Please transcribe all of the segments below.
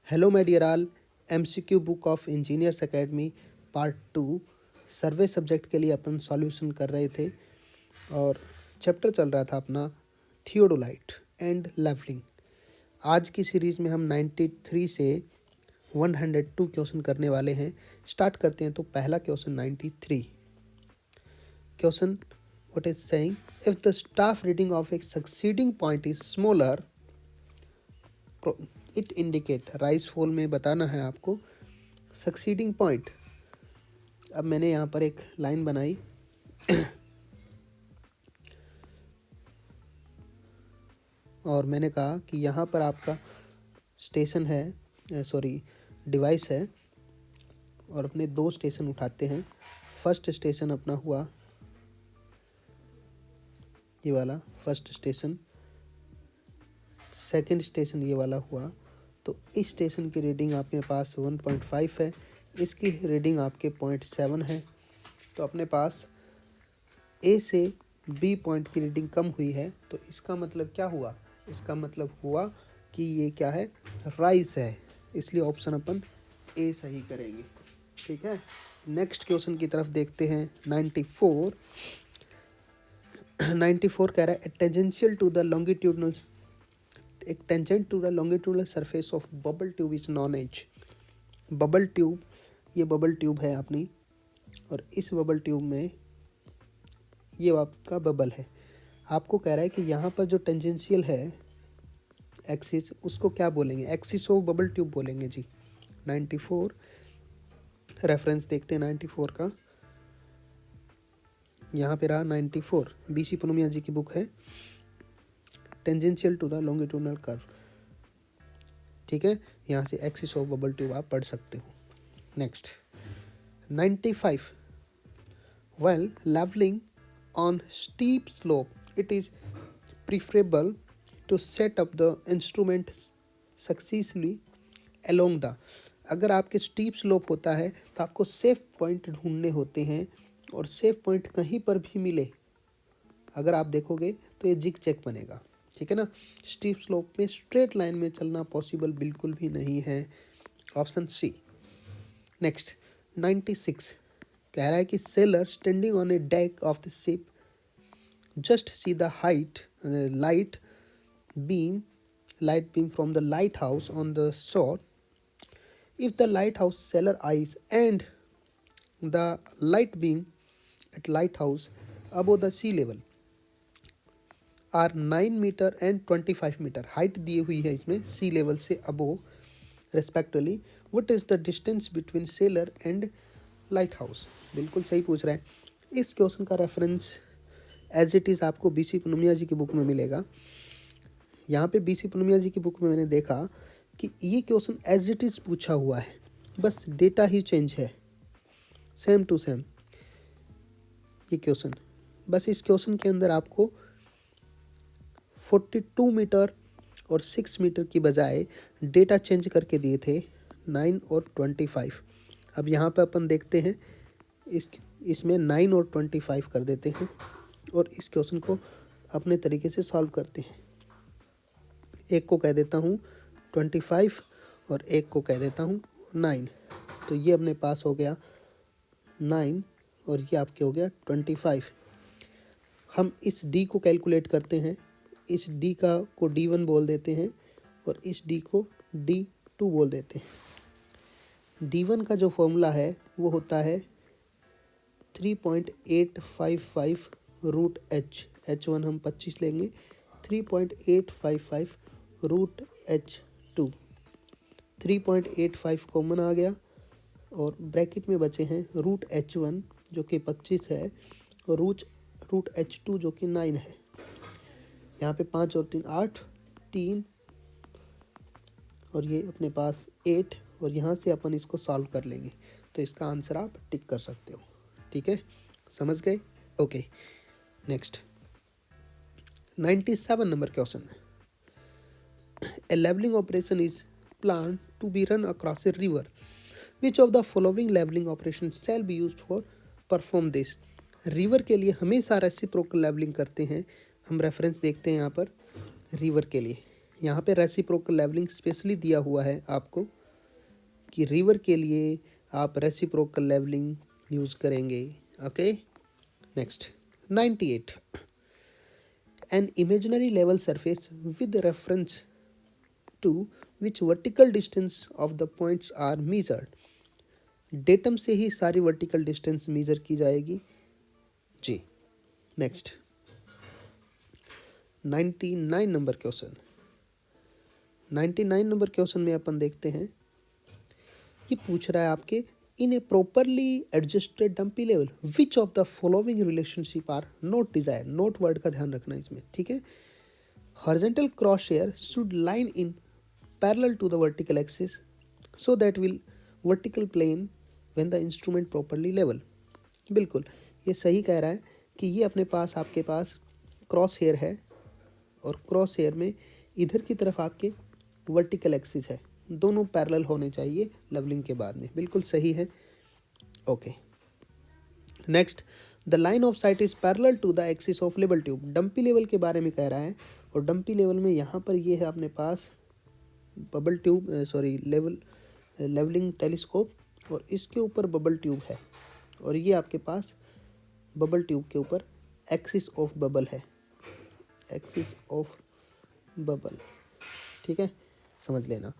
Hello my dear all, MCQ book of engineers academy part 2 survey subject के लिए अपन solution कर रहे थे और चैप्टर चल रहा था अपना थियोडोलाइट एंड लेवलिंग। आज की सीरीज़ में हम 93 से 102 क्वेश्चन करने वाले हैं। स्टार्ट करते हैं। तो पहला question 93 question what is saying, if the staff reading of A succeeding point is smaller it indicate. Rise fall में बताना है आपको सक्सीडिंग पॉइंट। अब मैंने यहाँ पर एक लाइन बनाई और मैंने कहा कि यहाँ पर आपका स्टेशन है, सॉरी डिवाइस है, और अपने दो स्टेशन उठाते हैं। फर्स्ट स्टेशन अपना हुआ ये वाला फर्स्ट स्टेशन, सेकंड स्टेशन ये वाला हुआ। तो इस स्टेशन की रीडिंग आपके पास 1.5 है, इसकी रीडिंग आपके 0.7 है। तो अपने पास ए से बी पॉइंट की रीडिंग कम हुई है। तो इसका मतलब क्या हुआ? इसका मतलब हुआ कि ये क्या है, राइज है। इसलिए ऑप्शन अपन ए सही करेंगे। ठीक है, नेक्स्ट क्वेश्चन की तरफ देखते हैं। 94 कह रहा है टेंजेंशियल टू द लॉन्गिट्यूडनल, एक tangent to the longitudinal surface of bubble tube is known as. Bubble tube, ये बबल ट्यूब है अपनी, और इस बबल ट्यूब में ये आपका बबल है। आपको कह रहा है कि यहाँ पर जो टेंजेंशियल है एक्सिस, उसको क्या बोलेंगे? एक्सिस ऑफ बबल ट्यूब बोलेंगे जी। 94 रेफरेंस देखते हैं 94 का। यहाँ पे रहा 94, बीसी पुनुमिया जी की बुक है, tangential to the longitudinal curve. ठीक है, यहाँ से एक्सिस ऑफ बबल ट्यूब आप पढ़ सकते हो। Next 95 when levelling on steep slope it is preferable to set up the instrument successfully along the. अगर आपके स्टीप स्लोप होता है तो आपको सेफ पॉइंट ढूंढने होते हैं, और सेफ पॉइंट कहीं पर भी मिले अगर आप देखोगे तो ये जिग चेक बनेगा। ठीक है ना, स्टीप स्लोप में स्ट्रेट लाइन में चलना पॉसिबल बिल्कुल भी नहीं है। Option C. नेक्स्ट 96 कह रहा है कि seller standing on A deck of the ship just see the height light beam from the lighthouse on the shore. If the lighthouse seller eyes and the light beam at lighthouse above the sea level are 9 metre and 25 metre, height दी हुई है इसमें sea level से above respectively, what is the distance between sailor and light house? बिल्कुल सही पूछ रहा है। इस क्वेश्चन का रेफरेंस एज इट इज़ आपको बीसी पुनुमिया जी की बुक में मिलेगा। यहाँ पे बीसी पुनुमिया जी की बुक में मैंने देखा कि ये क्वेश्चन एज इट इज़ पूछा हुआ है, बस डेटा ही चेंज है, सेम टू सेम ये क्वेश्चन। बस इस क्वेश्चन के अंदर आपको 42 मीटर और 6 मीटर की बजाय डेटा चेंज करके दिए थे 9 और 25। अब यहाँ पे अपन देखते हैं, इसमें 9 और 25 कर देते हैं और इस क्वेश्चन को अपने तरीके से सॉल्व करते हैं। एक को कह देता हूँ 25 और एक को कह देता हूँ 9। तो ये अपने पास हो गया 9 और ये आपके हो गया 25। हम इस d को कैलकुलेट करते हैं। इस d को d1 बोल देते हैं और इस d को d2 बोल देते हैं। d1 का जो फॉर्मूला है वो होता है 3.855 रूट h, h1 हम 25 लेंगे, 3.855 रूट h2, 3.85 कॉमन आ गया और ब्रैकेट में बचे हैं रूट h1 जो कि 25 है और रूट h2 जो कि 9 है। यहाँ पे 5 और 3 8, 3 और ये अपने पास 8, और यहाँ से अपन इसको सॉल्व कर लेंगे। तो इसका आंसर आप टिक कर सकते हो। ठीक है, समझ गए? ओके, नेक्स्ट 97 नंबर क्वेश्चन है। A leveling operation is planned to be run across a river. Which of the following leveling operations shall be used for perform this? River के लिए हमेशा रेसिप्रोकल लेवलिंग करते हैं। हम रेफरेंस देखते हैं यहाँ पर रिवर के लिए। यहाँ पे रेसिप्रोकल लेवलिंग स्पेशली दिया हुआ है आपको। कि रिवर के लिए आप रेसिप्रोकल लेवलिंग यूज़ करेंगे। Okay, next 98, an imaginary level surface with reference to which vertical distance of the points are measured. Datum से ही सारी वर्टिकल डिस्टेंस मेजर की जाएगी जी। Next 99 number question. 99 number question में अपन देखते हैं, ये पूछ रहा है आपके, in a properly adjusted dumpy level which of the following relationship are not desire. Note word का ध्यान रखना इसमें, ठीक है। Horizontal cross hair should line in parallel to the vertical axis so that will vertical plane when the instrument properly level. बिल्कुल ये सही कह रहा है कि ये अपने पास आपके पास क्रॉस हेयर है और क्रॉस हेयर में इधर की तरफ आपके वर्टिकल एक्सिस है, दोनों पैरेलल होने चाहिए लेवलिंग के बाद में। बिल्कुल सही है। Okay, next, the line of sight is parallel to the axis of level tube. Dumpy level के बारे में कह रहा है और डंपी लेवल में यहाँ पर ये है अपने पास बबल ट्यूब लेवलिंग टेलीस्कोप और इसके ऊपर बबल ट्यूब है और ये आपके पास बबल ट्यूब के ऊपर एक्सिस ऑफ बबल है, एक्सिस ऑफ बबल, ठीक है, समझ लेना।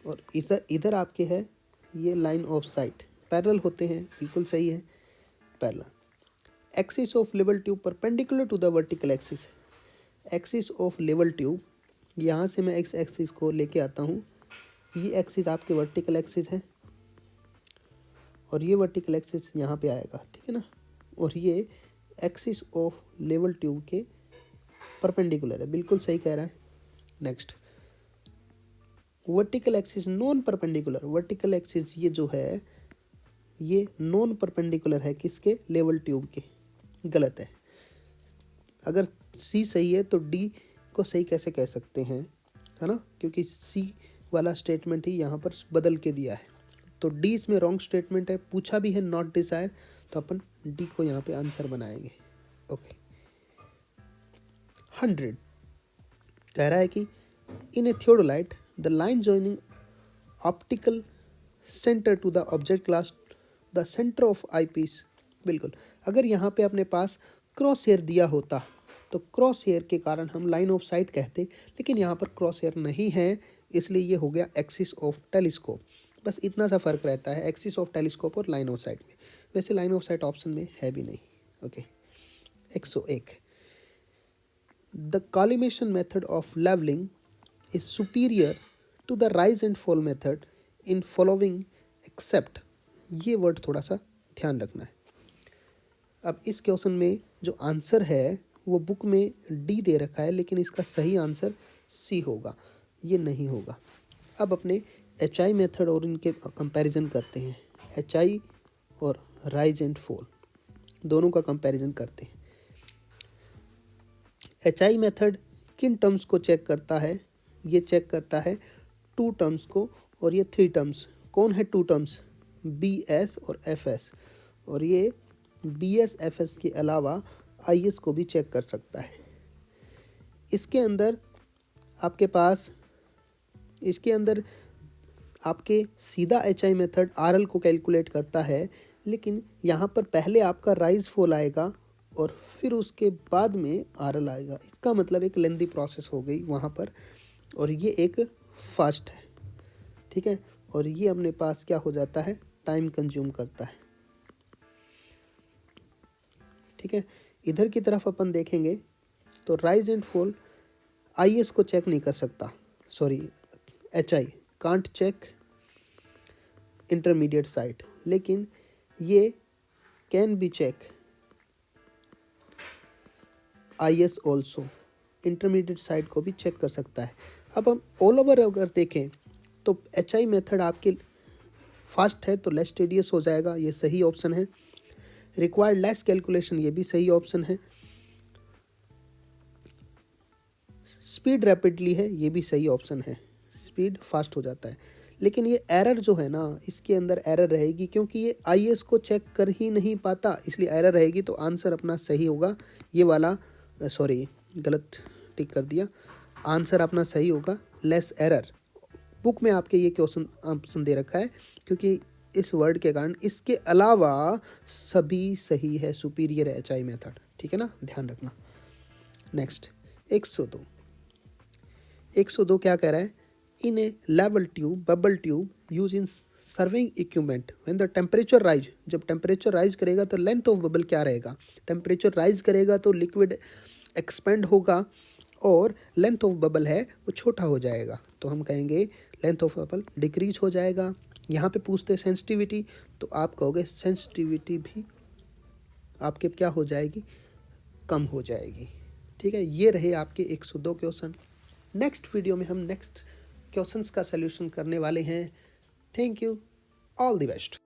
और इधर आपके है ये लाइन ऑफ साइट, पैरेलल होते हैं, बिल्कुल सही है, parallel. Axis of level tube perpendicular to the vertical axis. Axis of level tube, यहाँ से मैं एक्स एक्सिस को लेके आता हूँ, ये एक्सिस आपके वर्टिकल एक्सिस है और ये वर्टिकल एक्सिस यहाँ पे आएगा, ठीक है ना, और ये एक्सिस ऑफ लेवल ट्यूब के परपेंडिकुलर है। बिल्कुल सही कह रहा है। Next, vertical axis non perpendicular. Vertical axis ये जो है ये नॉन परपेंडिकुलर है किसके, लेवल ट्यूब के। गलत है। अगर सी सही है तो डी को सही कैसे कह सकते हैं, है ना, क्योंकि सी वाला स्टेटमेंट ही यहाँ पर बदल के दिया है, तो डी इसमें रॉन्ग स्टेटमेंट है। पूछा भी है नॉट डिजायर, तो अपन डी को यहाँ पे आंसर बनाएंगे। ओके, 100 कह रहा है कि in a theodolite the line joining optical centre to the object glass the centre of eye piece. बिल्कुल, अगर यहाँ पे अपने पास क्रॉस हेयर दिया होता तो क्रॉस हेयर के कारण हम लाइन ऑफ साइट कहते, लेकिन यहाँ पर क्रॉस हेयर नहीं है, इसलिए ये हो गया एक्सिस ऑफ टेलीस्कोप। बस इतना सा फर्क रहता है एक्सिस ऑफ टेलीस्कोप और लाइन ऑफ साइट में। वैसे लाइन ऑफ साइट ऑप्शन में है भी नहीं। Okay, 101, the collimation method of levelling is superior to the rise and fall method in following except. ये वर्ड थोड़ा सा ध्यान रखना है। अब इस क्वेश्चन में जो आंसर है वो बुक में डी दे रखा है, लेकिन इसका सही आंसर सी होगा, ये नहीं होगा। अब अपने एच आई मेथड और इनके कंपैरिजन करते हैं। एच आई और राइज एंड फॉल दोनों का कंपैरिजन करते हैं। एच आई मेथड किन टर्म्स को चेक करता है, ये चेक करता है 2 टर्म्स को, और ये 3 टर्म्स। कौन है 2 टर्म्स, बी एस और एफ एस, और ये बी एस एफ एस के अलावा आई एस को भी चेक कर सकता है। इसके अंदर आपके सीधा H I method R L को कैलकुलेट करता है, लेकिन यहाँ पर पहले आपका राइज फॉल आएगा और फिर उसके बाद में आर एल आएगा। इसका मतलब एक लेंदी प्रोसेस हो गई वहाँ पर, और ये एक फास्ट है, ठीक है, और ये अपने पास क्या हो जाता है, टाइम कंज्यूम करता है, ठीक है। इधर की तरफ अपन देखेंगे तो rise and fall I S को चेक नहीं कर सकता, sorry H I can't check intermediate sight, लेकिन ये can be check I S also, intermediate sight को भी चेक कर सकता है। अब हम ऑल ओवर अगर देखें तो एच आई मेथड आपके फास्ट है तो लेस टेडियस हो जाएगा, ये सही ऑप्शन है। रिक्वायर्ड लेस कैलकुलेशन, ये भी सही ऑप्शन है। स्पीड रैपिडली है, ये भी सही ऑप्शन है, स्पीड फास्ट हो जाता है। लेकिन ये एरर जो है ना, इसके अंदर एरर रहेगी क्योंकि ये आईएस को चेक कर ही नहीं पाता, इसलिए एरर रहेगी। तो आंसर अपना सही होगा ये वाला, सॉरी गलत टिक कर दिया, आंसर अपना सही होगा लेस एरर। बुक में आपके ये क्वेश्चन ऑप्शन दे रखा है क्योंकि इस वर्ड के कारण इसके अलावा सभी सही है, सुपीरियर HI मेथड, ठीक है ना, ध्यान रखना। नेक्स्ट 102 क्या कह रहा है, in a level tube bubble tube use in serving equipment when the temperature rise, जब टेम्परेचर राइज करेगा तो लेंथ ऑफ बबल क्या रहेगा, टेम्परेचर राइज करेगा तो लिक्विड एक्सपेंड होगा और लेंथ ऑफ बबल है वो छोटा हो जाएगा, तो हम कहेंगे लेंथ ऑफ बबल डिक्रीज हो जाएगा। यहाँ पे पूछते सेंसिटिविटी, तो आप कहोगे सेंसिटिविटी भी आपके क्या हो जाएगी, कम हो जाएगी, ठीक है। ये रहे आपके 102 क्वेश्चन। नेक्स्ट वीडियो में हम नेक्स्ट क्वेश्चंस का सलूशन करने वाले हैं। Thank you, all the best.